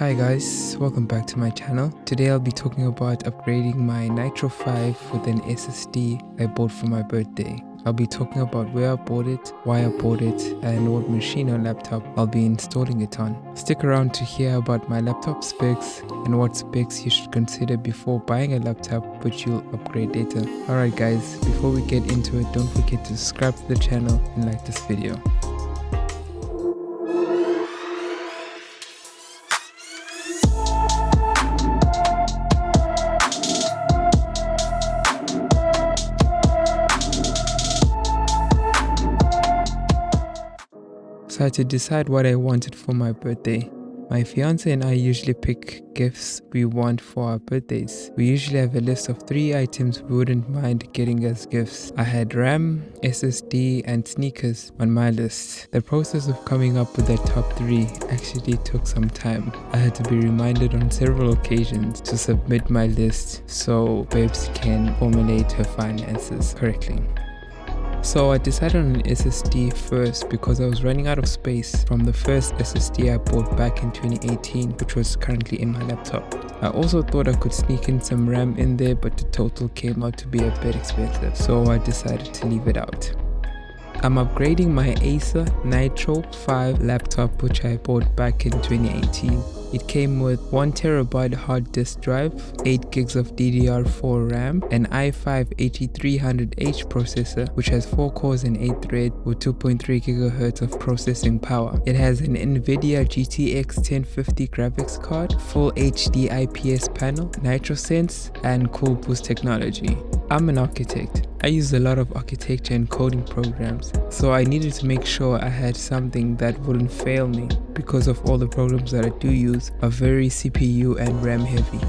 Hi guys, welcome back to my channel. Today I'll be talking about upgrading my Nitro 5 with an SSD I bought for my birthday. I'll be talking about where I bought it, why I bought it, and what machine or laptop I'll be installing it on. Stick around to hear about my laptop specs and what specs you should consider before buying a laptop but you'll upgrade later. Alright guys, before we get into it, don't forget to subscribe to the channel and like this video. So I had to decide what I wanted for my birthday. My fiance and I usually pick gifts we want for our birthdays. We usually have a list of 3 items we wouldn't mind getting as gifts. I had RAM, SSD and sneakers on my list. The process of coming up with the top 3 actually took some time. I had to be reminded on several occasions to submit my list so Babes can formulate her finances correctly. So I decided on an SSD first because I was running out of space from the first SSD I bought back in 2018, which was currently in my laptop. I also thought I could sneak in some RAM in there, but the total came out to be a bit expensive, so I decided to leave it out. I'm upgrading my Acer Nitro 5 laptop, which I bought back in 2018. It came with 1TB hard disk drive, 8 gigs of DDR4 RAM, an i5-8300H processor which has 4 cores and 8 threads with 2.3 GHz of processing power. It has an NVIDIA GTX 1050 graphics card, full HD IPS panel, NitroSense, and Cool Boost technology. I'm an architect. I use a lot of architecture and coding programs, so I needed to make sure I had something that wouldn't fail me because of all the programs that I do use are very CPU and RAM heavy.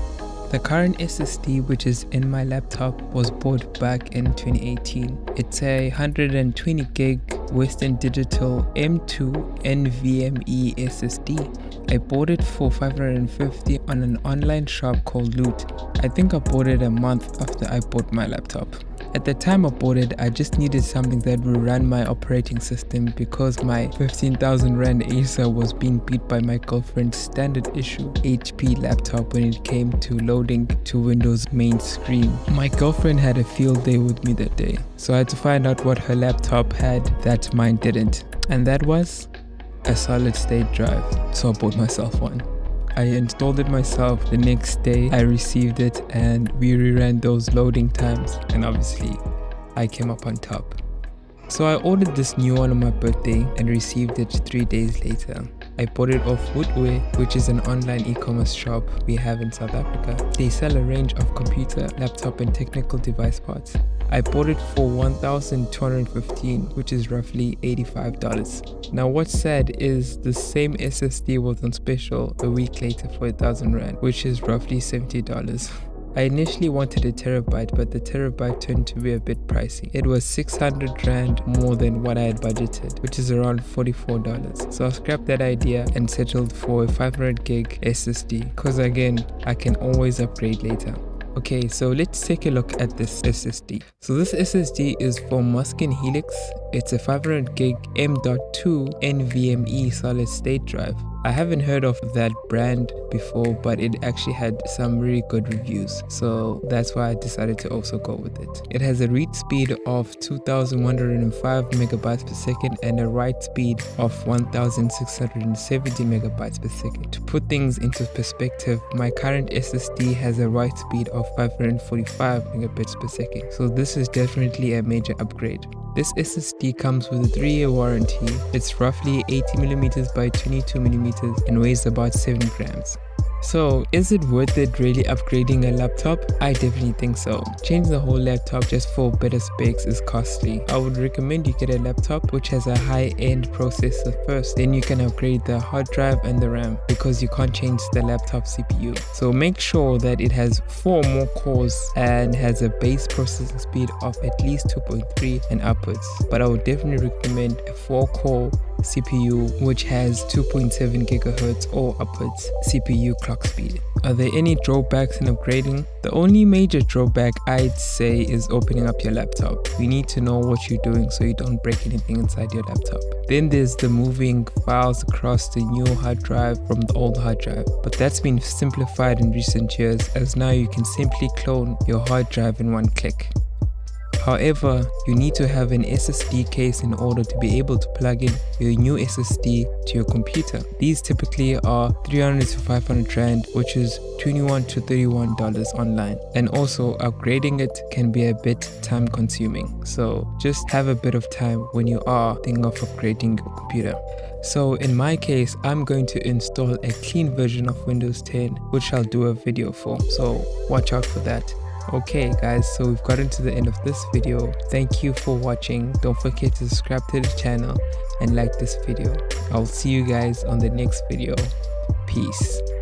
The current SSD which is in my laptop was bought back in 2018. It's a 120 gig Western Digital M2 NVMe SSD. I bought it for $550 on an online shop called Loot. I think I bought it a month after I bought my laptop. At the time I bought it, I just needed something that would run my operating system because my 15,000 Rand Acer was being beat by my girlfriend's standard issue HP laptop when it came to loading to Windows main screen. My girlfriend had a field day with me that day, so I had to find out what her laptop had that mine didn't, and that was a solid state drive, so I bought myself one. I installed it myself. The next day I received it and we reran those loading times, and obviously I came up on top. So I ordered this new one on my birthday and received it 3 days later. I bought it off Woodware, which is an online e-commerce shop we have in South Africa. They sell a range of computer, laptop and technical device parts. I bought it for $1,215, which is roughly $85. Now what's sad is the same SSD was on special a week later for 1,000 Rand, which is roughly $70. I initially wanted a terabyte, but the terabyte turned to be a bit pricey. It was 600 Rand more than what I had budgeted, which is around $44. So I scrapped that idea and settled for a 500 gig SSD, cause again, I can always upgrade later. Okay, so let's take a look at this SSD. So this SSD is from Muskin Helix. It's a 500 gig M.2 NVMe solid state drive. I haven't heard of that brand before, but it actually had some really good reviews, so that's why I decided to also go with it. It has a read speed of 2105 megabytes per second and a write speed of 1670 megabytes per second. To put things into perspective, my current SSD has a write speed of 545 megabits per second, so this is definitely a major upgrade. This SSD comes with a 3-year warranty. It's roughly 80mm by 22mm and weighs about 7 grams. So is it worth it really upgrading a laptop? I definitely think so. Changing the whole laptop just for better specs is costly. I would recommend you get a laptop which has a high-end processor first, then you can upgrade the hard drive and the RAM because you can't change the laptop CPU. So make sure that it has 4 more cores and has a base processing speed of at least 2.3 and upwards. But I would definitely recommend a 4-core CPU which has 2.7 GHz or upwards CPU clock speed. Are there any drawbacks in upgrading? The only major drawback I'd say is opening up your laptop. You need to know what you're doing so you don't break anything inside your laptop. Then there's the moving files across the new hard drive from the old hard drive, but that's been simplified in recent years as now you can simply clone your hard drive in one click. However, you need to have an SSD case in order to be able to plug in your new SSD to your computer. These typically are 300 to 500 Rand, which is $21 to $31 online. And also upgrading it can be a bit time consuming. So just have a bit of time when you are thinking of upgrading your computer. So in my case, I'm going to install a clean version of Windows 10, which I'll do a video for. So watch out for that. Okay guys, so we've gotten to the end of this video. Thank you for watching. Don't forget to subscribe to the channel and like this video. I'll see you guys on the next video. Peace.